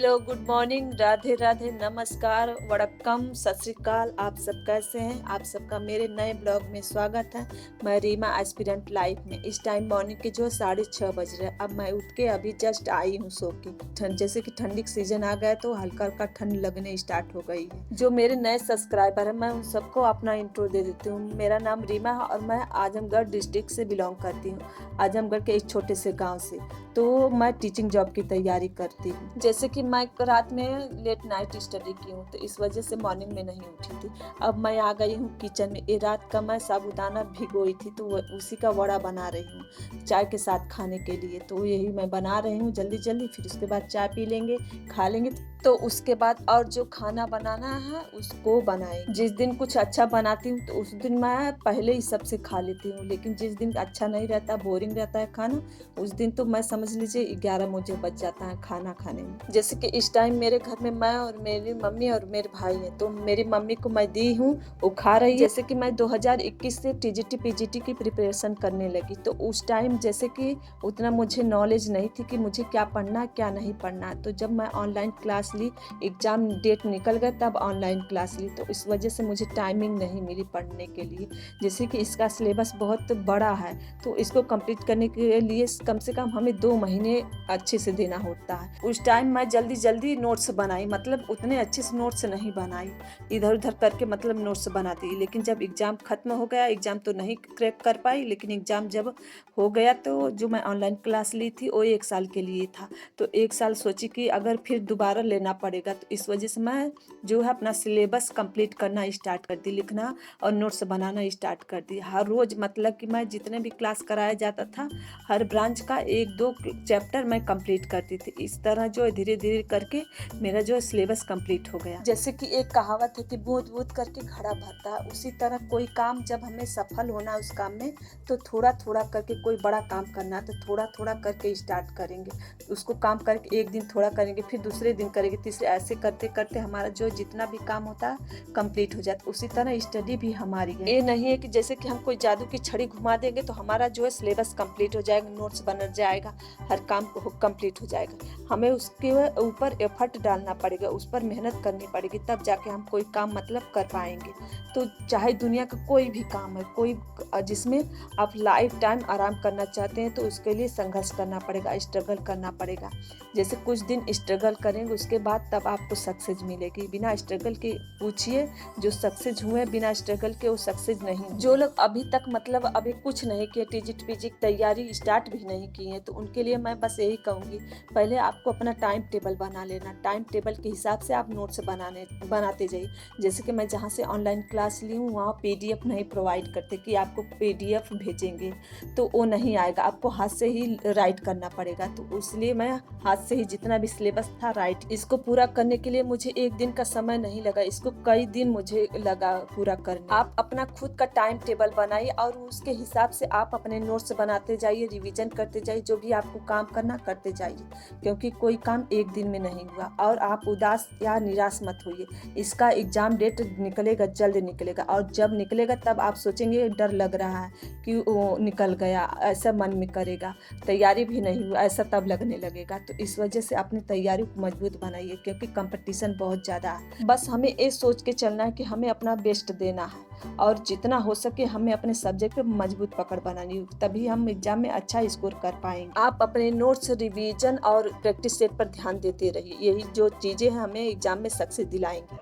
Hello, good morning, Radhe Radhe, नमस्कार, वड़क्कम, सत श्री अकाल। आप सब कैसे हैं? आप सबका मेरे नए ब्लॉग में स्वागत है। मैं रीमा एस्पिरेंट लाइफ में। इस टाइम मॉर्निंग के जो 6:30 बज रहे हैं। अब मैं उठ के अभी जस्ट आई हूँ सो के। ठंड जैसे कि ठंडी का सीजन आ गया तो हल्का हल्का ठंड लगने स्टार्ट हो गई है। जो मेरे नए सब्सक्राइबर है मैं उन सबको अपना इंट्रो दे देती हूँ। मेरा नाम रीमा है और मैं आजमगढ़ डिस्ट्रिक्ट से बिलोंग करती हूँ। आजमगढ़ के एक छोटे से गाँव से। तो मैं टीचिंग जॉब की तैयारी करती हूँ। जैसे कि मैं रात में लेट नाइट स्टडी की हूँ तो इस वजह से मॉर्निंग में नहीं उठी थी। अब मैं आ गई हूँ किचन में। ये रात का मैं साबूदाना भिगोई थी तो उसी का वड़ा बना रही हूँ चाय के साथ खाने के लिए। तो यही मैं बना रही हूँ जल्दी जल्दी, फिर उसके बाद चाय पी लेंगे, खा लेंगे। तो उसके बाद और जो खाना बनाना है उसको बनाएंगे। जिस दिन कुछ अच्छा बनाती हूँ तो उस दिन मैं पहले ही सबसे खा लेती हूँ, लेकिन जिस दिन अच्छा नहीं रहता, बोरिंग रहता है खाना, उस दिन तो मैं समझ लीजिए 11 मुझे बच जाता है खाना खाने में। जैसे कि इस टाइम मेरे घर में मैं और मेरी मम्मी और मेरे भाई हैं। तो मेरी मम्मी को मैं दी हूँ, वो खा रही है। जैसे कि मैं 2021 से टीजीटी पीजीटी की प्रिपरेशन करने लगी तो उस टाइम जैसे कि उतना मुझे नॉलेज नहीं थी कि मुझे क्या पढ़ना क्या नहीं पढ़ना। तो जब मैं ऑनलाइन क्लास ली, एग्जाम डेट निकल गया तब ऑनलाइन क्लास ली, तो इस वजह से मुझे टाइमिंग नहीं मिली पढ़ने के लिए। जैसे कि इसका सिलेबस बहुत बड़ा है तो इसको कंप्लीट करने के लिए कम से कम हमें 2 महीने अच्छे से देना होता है। उस टाइम मैं जल्दी जल्दी नोट्स बनाई, मतलब उतने अच्छे से नोट्स नहीं बनाई, इधर उधर करके मतलब नोट्स बनाती। लेकिन जब एग्जाम खत्म हो गया, एग्जाम तो नहीं क्रैक कर पाई, लेकिन एग्जाम जब हो गया तो जो मैं ऑनलाइन क्लास ली थी वो 1 साल के लिए था। तो 1 साल सोची कि अगर फिर दोबारा लेना पड़ेगा, तो इस वजह से मैं जो है अपना सिलेबस कंप्लीट करना स्टार्ट कर दी, लिखना और नोट्स बनाना स्टार्ट कर दी। हर रोज मतलब कि मैं जितने भी क्लास कराया जाता था हर ब्रांच का 1-2 चैप्टर मैं कंप्लीट करती थी। इस तरह जो धीरे धीरे करके मेरा जो सिलेबस कंप्लीट हो गया। जैसे कि एक कहावत है कि बूंद बूंद करके घड़ा भरता है, उसी तरह कोई काम जब हमें सफल होना है उस काम में तो थोड़ा थोड़ा करके, कोई बड़ा काम करना है तो थोड़ा थोड़ा करके स्टार्ट करेंगे। उसको काम करके एक दिन थोड़ा करेंगे, फिर दूसरे दिन करेंगे, तीसरे, ऐसे करते करते हमारा जो जितना भी काम होता है कंप्लीट हो जाता है। उसी तरह स्टडी भी हमारी है। ये नहीं है कि जैसे कि हम कोई जादू की छड़ी घुमा देंगे तो हमारा जो है सिलेबस कंप्लीट हो जाएगा, नोट्स बन जाएगा, हर काम कंप्लीट हो जाएगा। हमें उसके ऊपर एफर्ट डालना पड़ेगा, उस पर मेहनत करनी पड़ेगी, तब जाके हम कोई काम मतलब कर पाएंगे। तो चाहे दुनिया का कोई भी काम है, कोई जिसमें आप लाइफ टाइम आराम करना चाहते हैं तो उसके लिए संघर्ष करना पड़ेगा, स्ट्रगल करना पड़ेगा। जैसे कुछ दिन स्ट्रगल करेंगे उसके बाद तब आपको सक्सेस मिलेगी। बिना स्ट्रगल के पूछिए, जो सक्सेस हुए बिना स्ट्रगल के वो सक्सेस नहीं। जो लोग अभी तक मतलब अभी कुछ नहीं किए, टीजीटी पीजी की तैयारी स्टार्ट भी नहीं की है, तो उनके लिए मैं बस यही कहूँगी, पहले आपको अपना टाइम टेबल बना लेना। टाइम टेबल के हिसाब से आप नोट्स बनाते जाइए। जैसे कि मैं जहाँ से ऑनलाइन क्लास ली हूँ वहाँ पीडीएफ नहीं प्रोवाइड करते कि आपको पीडीएफ भेजेंगे, तो वो नहीं आएगा, आपको हाथ से ही राइट करना पड़ेगा। तो इसलिए मैं हाथ से ही जितना भी सिलेबस था राइट, इसको पूरा करने के लिए मुझे एक दिन का समय नहीं लगा, इसको कई दिन मुझे लगा पूरा करने। आप अपना खुद का टाइम टेबल बनाइए और उसके हिसाब से आप अपने नोट्स बनाते जाइए, रिवीजन करते जाइए, जो भी आपको काम करना करते जाइए, क्योंकि कोई काम एक दिन में नहीं हुआ। और आप उदास या निराश मत होइए, इसका एग्जाम डेट निकलेगा, जल्द निकलेगा, और जब निकलेगा तब आप सोचेंगे डर लग रहा है कि वो निकल गया, ऐसा मन में करेगा, तैयारी भी नहीं हुआ ऐसा तब लगने लगेगा। तो इस वजह से अपनी तैयारी को मजबूत बनाइए, क्योंकि कंपटीशन बहुत ज़्यादा है। बस हमें ये सोच के चलना है कि हमें अपना बेस्ट देना है और जितना हो सके हमें अपने सब्जेक्ट पे मजबूत पकड़ बनानी होगी, तभी हम एग्जाम में अच्छा स्कोर कर पाएंगे। आप अपने नोट्स, रिवीजन और प्रैक्टिस सेट पर ध्यान देते रहिए, यही जो चीजें हमें एग्जाम में सक्सेस दिलाएंगी।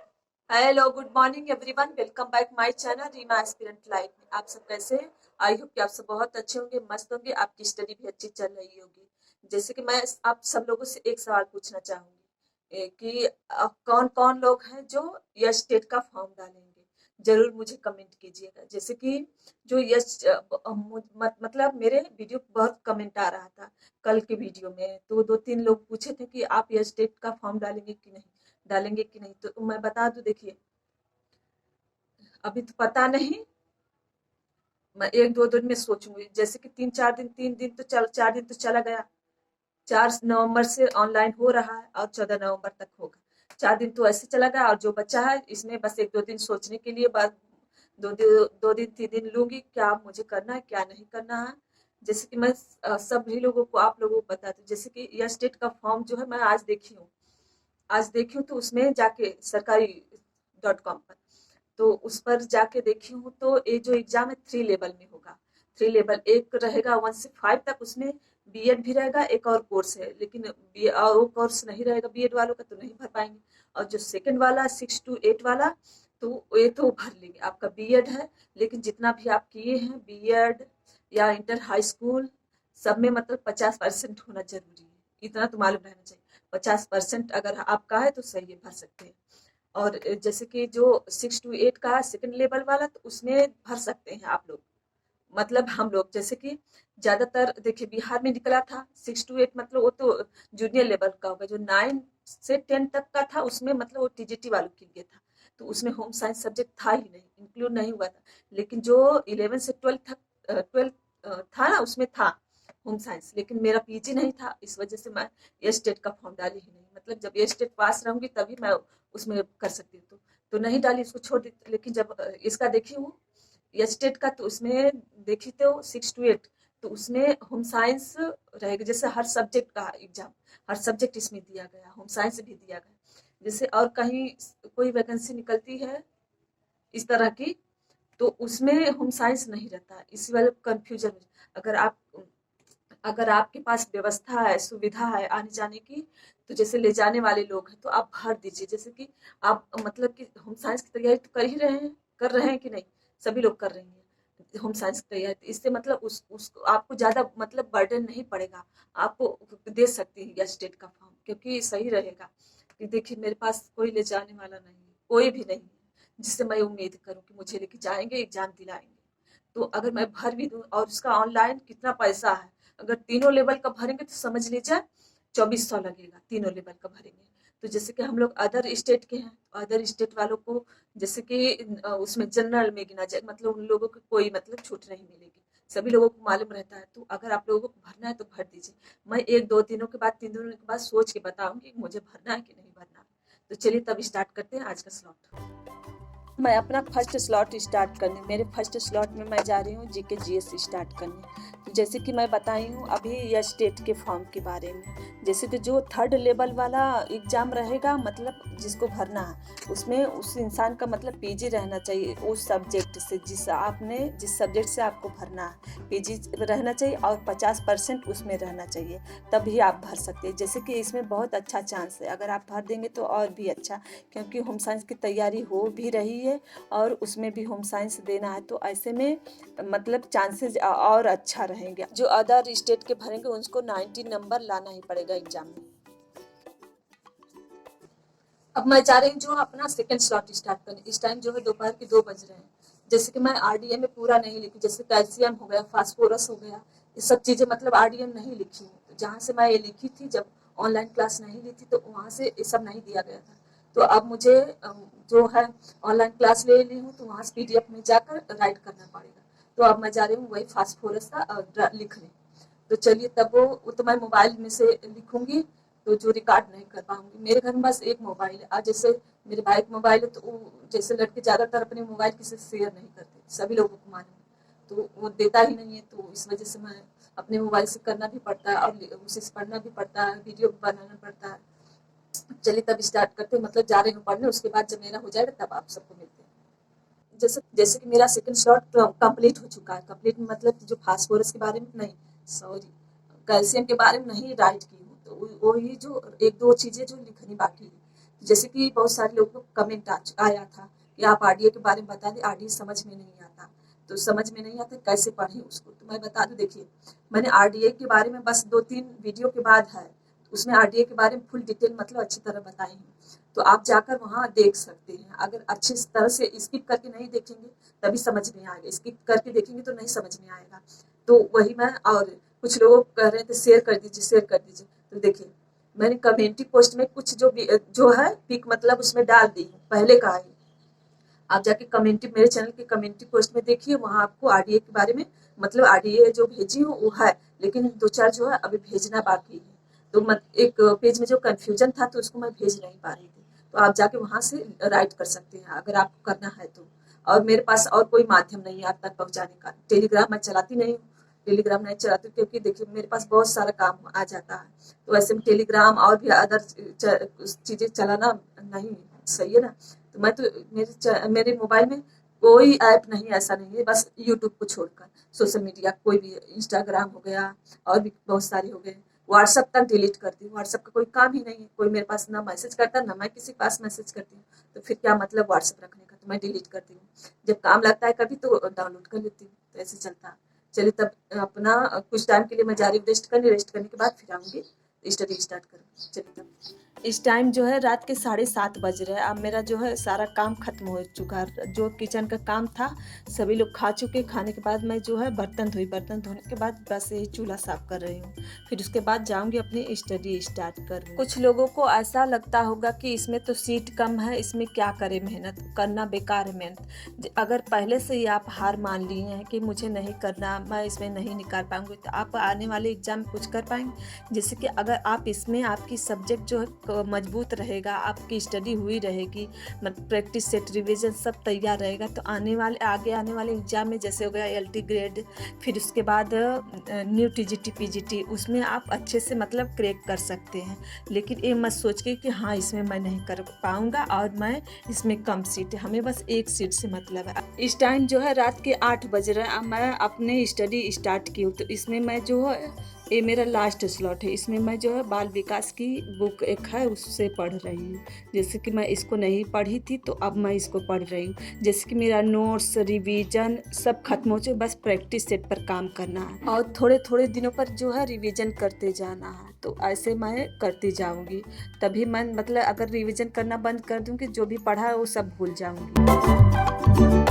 Hello, good morning everyone, welcome back my channel Reema aspirant life में। आप सब कैसे हैं? आई होप कि आप सब बहुत अच्छे होंगे, मस्त होंगे, आपकी स्टडी भी अच्छी चल रही होगी। जैसे कि मैं आप सब लोगों से एक सवाल पूछना चाहूंगी कि कौन कौन लोग हैं जो यस टेट का फॉर्म डालेंगे, जरूर मुझे कमेंट कीजिएगा। जैसे कि जो यस मतलब मेरे वीडियो पर बहुत कमेंट आ रहा था कल के वीडियो में, तो 2-3 लोग पूछे थे कि आप यस टेट का फॉर्म डालेंगे कि नहीं। तो मैं बता दूं, देखिए अभी तो पता नहीं, मैं 1-2 दिन में सोचूंगी। जैसे कि 3 दिन तो 4 दिन तो चला गया, 4 नवंबर से ऑनलाइन हो रहा है और 14 नवंबर तक होगा। 4 दिन तो ऐसे चला गया और जो बचा है इसमें बस 1-2 दिन सोचने के लिए, बाद 2 दिन 3 दिन लूंगी क्या मुझे करना है क्या नहीं करना है। जैसे कि मैं सभी लोगों को, आप लोगों को बता दूं, जैसे कि यह स्टेट का फॉर्म जो है मैं आज देखी हूँ, आज देखी हूँ तो उसमें जाके सरकारी.com पर, तो उस पर जाके देखी हूँ तो ये जो एग्जाम है 3 लेवल में होगा। 3 लेवल, एक रहेगा 1 से 5 तक, उसमें बीएड भी रहेगा, एक और कोर्स है, लेकिन और वो कोर्स नहीं रहेगा बीएड वालों का तो नहीं भर पाएंगे। और जो सेकंड वाला 6 to 8 वाला, तो ये तो भर लेंगे, आपका बीएड है, लेकिन जितना भी आप किए हैं बीएड या इंटर हाई स्कूल, सब में मतलब 50% होना जरूरी है, इतना तो मालूम रहना चाहिए। 50% अगर आपका है तो सही है, भर सकते हैं। और जैसे कि जो 6 to 8 का सेकंड लेवल वाला, तो उसमें भर सकते हैं आप लोग, मतलब हम लोग जैसे कि ज्यादातर देखिए बिहार में निकला था 6 to 8, मतलब वो तो जूनियर लेवल का होगा। जो 9 से 10 तक का था उसमें मतलब वो टीजीटी वालों के लिए था, तो उसमें होम साइंस सब्जेक्ट था ही नहीं, इंक्लूड नहीं हुआ था। लेकिन जो 11 से 12 तक 12 था ना, उसमें था होम साइंस, लेकिन मेरा पीजी नहीं था, इस वजह से मैं ये स्टेट का फॉर्म डाली ही नहीं। मतलब जब ये स्टेट पास रहूंगी तभी मैं उसमें कर सकती हूँ, तो नहीं डाली, उसको छोड़ दी। लेकिन जब इसका देखी हूँ स्टेट का, तो उसमें देखी तो 6 to 8, तो उसमें होम साइंस रहेगा, जैसे हर सब्जेक्ट का एग्जाम, हर सब्जेक्ट इसमें दिया गया, होम साइंस भी दिया गया। जैसे और कहीं कोई वैकेंसी निकलती है इस तरह की, तो उसमें होम साइंस नहीं रहता, इसी वाले कंफ्यूजन। अगर आप अगर आपके पास व्यवस्था है, सुविधा है आने जाने की, तो जैसे ले जाने वाले लोग हैं तो आप भर दीजिए। जैसे कि आप मतलब कि होम साइंस की तैयारी तो कर ही रहे हैं, कर रहे हैं कि नहीं, सभी लोग कर रहे हैं होम साइंस की तैयारी, तो इससे मतलब उसको आपको ज्यादा मतलब बर्डन नहीं पड़ेगा, आपको दे सकती है या स्टेट का फॉर्म, क्योंकि सही रहेगा कि देखिए मेरे पास कोई ले जाने वाला नहीं है, कोई भी नहीं है जिससे मैं उम्मीद करूं कि मुझे लेके जाएंगे एग्जाम दिलाएंगे। तो अगर मैं भर भी दूं, और उसका ऑनलाइन कितना पैसा है, अगर तीनों लेवल का भरेंगे तो समझ लीजिए 2400 लगेगा, तीनों लेवल का भरेंगे। तो जैसे कि हम लोग अदर स्टेट के हैं, तो अदर स्टेट वालों को जैसे कि उसमें जनरल में गिना जाए, मतलब उन लोगों को कोई मतलब छूट नहीं मिलेगी, सभी लोगों को मालूम रहता है। तो अगर आप लोगों को भरना है तो भर दीजिए, मैं 1-2 दिनों के बाद 3 दिनों के बाद सोच के बताऊंगी मुझे भरना है कि नहीं भरना। तो चलिए तब स्टार्ट करते हैं आज का स्लॉट। मैं अपना फर्स्ट स्लॉट स्टार्ट करने, मेरे फर्स्ट स्लॉट में मैं जा रही हूँ जीके जीएस स्टार्ट करने। तो जैसे कि मैं बताई हूँ अभी यह स्टेट के फॉर्म के बारे में, जैसे कि जो थर्ड लेवल वाला एग्जाम रहेगा, मतलब जिसको भरना है, उसमें उस इंसान का मतलब पीजी रहना चाहिए उस सब्जेक्ट से, जिस सब्जेक्ट से आपको भरना है पीजी रहना चाहिए, और 50% उसमें रहना चाहिए, तभी आप भर सकते हैं। जैसे कि इसमें बहुत अच्छा चांस है, अगर आप भर देंगे तो और भी अच्छा, क्योंकि होम साइंस की तैयारी हो भी रही है और उसमें भी होम साइंस देना है, तो ऐसे में मतलब चांसेस और अच्छा रहेंगे। जो अदर स्टेट के भरेंगे उसको 90 नंबर लाना ही पड़ेगा एग्जाम में। अब मैं जा रही हूँ जो अपना सेकंड स्लॉट स्टार्ट करने, इस टाइम जो है दोपहर के 2 बज रहे हैं। जैसे कि मैं आरडीए में पूरा नहीं लिखी, जैसे कैल्शियम हो गया, फास्फोरस हो गया, ये सब चीजें मतलब आरडीएम नहीं लिखी हूँ। तो जहाँ से मैं ये लिखी थी जब ऑनलाइन क्लास नहीं ली थी, तो वहाँ से ये सब नहीं दिया गया था। तो अब मुझे जो है ऑनलाइन क्लास ले ली हूँ, तो वहाँ से पीडीएफ में जाकर राइट करना पड़ेगा। तो अब मैं जा रही हूँ वही फास्फोरस का लिखने। तो चलिए तब वो तो मैं मोबाइल में से लिखूंगी, तो जो रिकॉर्ड नहीं कर पाऊंगी। मेरे घर में बस एक मोबाइल है, आज जैसे मेरे भाई का मोबाइल है, तो वो जैसे लड़के ज्यादातर अपने मोबाइल किसी से शेयर नहीं करते, सभी लोगों को मालूम है, तो वो देता ही नहीं है। तो इस वजह से मैं अपने मोबाइल से करना भी पड़ता है और उसे से पढ़ना भी पड़ता है, वीडियो भी बनाना पड़ता है। चलिए तब स्टार्ट करते हैं, मतलब जा रहे हैं पढ़ने, उसके बाद जब मेरा हो जाएगा तब आप सबको मिलते हैं। जैसे जैसे कि मेरा सेकंड स्लॉट कंप्लीट हो चुका है, कंप्लीट मतलब जो फास्फोरस के बारे में नहीं, सॉरी, कैल्शियम के बारे में नहीं राइट की हूँ, तो वही जो 1-2 चीजें जो लिखनी बाकी है। जैसे कि बहुत सारे लोगों को कमेंट आया था कि आप आरडीए के बारे में बता दें, आरडीए समझ में नहीं आता, तो समझ में नहीं आता कैसे पढ़े उसको, तो मैं बता दूं। देखिए मैंने आरडीए के बारे में बस 2-3 वीडियो के बाद है, उसमें आरडीए के बारे में फुल डिटेल मतलब अच्छी तरह बताई है, तो आप जाकर वहाँ देख सकते हैं। अगर अच्छी तरह से स्किप करके नहीं देखेंगे तभी समझ में आएगा, स्किप करके देखेंगे तो नहीं समझ में आएगा। तो वही मैं, और कुछ लोग कह रहे थे शेयर कर दीजिए, शेयर कर दीजिए, तो देखिए मैंने कम्युनिटी पोस्ट में कुछ जो है पिक मतलब उसमें डाल दी है, पहले का है। आप जाके कम्युनिटी, मेरे चैनल के कम्युनिटी पोस्ट में देखिए, वहाँ आपको आरडीए के बारे में मतलब आरडीए जो भेजी हूँ वो है, लेकिन 2-4 जो है अभी भेजना बाकी है। तो एक पेज में जो कंफ्यूजन था तो उसको मैं भेज नहीं पा रही थी, तो आप जाके वहां से राइट कर सकते हैं अगर आपको करना है तो। और मेरे पास और कोई माध्यम नहीं है आप तक पहुंचाने का, टेलीग्राम मैं चलाती नहीं हूँ, टेलीग्राम नहीं चलाती हूँ, क्योंकि देखिए मेरे पास बहुत सारा काम आ जाता है, तो ऐसे में टेलीग्राम और भी अदर चीज़ें चलाना नहीं सही है ना। तो मैं तो मेरे मोबाइल में कोई ऐप नहीं ऐसा नहीं है, बस यूट्यूब को छोड़कर सोशल मीडिया कोई भी, इंस्टाग्राम हो गया और भी बहुत सारे हो गए। व्हाट्सअप तक डिलीट कर दी, व्हाट्सअप का कोई काम ही नहीं है, कोई मेरे पास ना मैसेज करता ना मैं किसी के पास मैसेज करती हूँ, तो फिर क्या मतलब व्हाट्सअप रखने का, तो मैं डिलीट करती हूँ। जब काम लगता है कभी तो डाउनलोड कर लेती हूँ, तो ऐसे चलता है। चलिए तब अपना कुछ टाइम के लिए मैं जा रही हूँ रेस्ट करने के बाद फिर आऊँगी स्टडी स्टार्ट करूँगी। चलिए तब इस टाइम जो है रात के 7:30 बज रहे हैं। अब मेरा जो है सारा काम खत्म हो चुका है, जो किचन का काम था सभी लोग खा चुके। खाने के बाद मैं जो है बर्तन धोने के बाद बस यही चूल्हा साफ कर रही हूँ, फिर उसके बाद जाऊँगी अपनी स्टडी स्टार्ट करूँगी। कुछ लोगों को ऐसा लगता होगा कि इसमें तो सीट कम है, इसमें क्या करें, मेहनत करना बेकार है। मेहनत अगर पहले से ही आप हार मान लिए हैं कि मुझे नहीं करना, मैं इसमें नहीं निकाल पाऊँगी, तो आप आने वाले एग्जाम में कुछ कर पाएंगे। जैसे कि अगर आप इसमें आपकी सब्जेक्ट जो है मजबूत रहेगा, आपकी स्टडी हुई रहेगी, मतलब प्रैक्टिस सेट रिवीजन सब तैयार रहेगा, तो आगे आने वाले एग्जाम में जैसे हो गया LT ग्रेड, फिर उसके बाद न्यू TGT PGT, उसमें आप अच्छे से मतलब क्रैक कर सकते हैं। लेकिन ये मत सोच के कि हाँ इसमें मैं नहीं कर पाऊँगा और मैं इसमें कम सीट है, हमें बस एक सीट से मतलब है। इस टाइम जो है रात के 8 बज रहे हैं, मैं अपने स्टडी स्टार्ट की हूँ, तो इसमें मैं जो है ये मेरा लास्ट स्लॉट है, इसमें मैं जो है बाल विकास की बुक एक है उससे पढ़ रही हूँ। जैसे कि मैं इसको नहीं पढ़ी थी तो अब मैं इसको पढ़ रही हूँ। जैसे कि मेरा नोट्स रिवीजन सब खत्म हो चुका, बस प्रैक्टिस सेट पर काम करना है और थोड़े थोड़े दिनों पर जो है रिवीजन करते जाना है, तो ऐसे मैं करती जाऊँगी। तभी मैं मतलब अगर रिवीजन करना बंद कर दूँ कि जो भी पढ़ा है वो सब भूल जाऊँगी।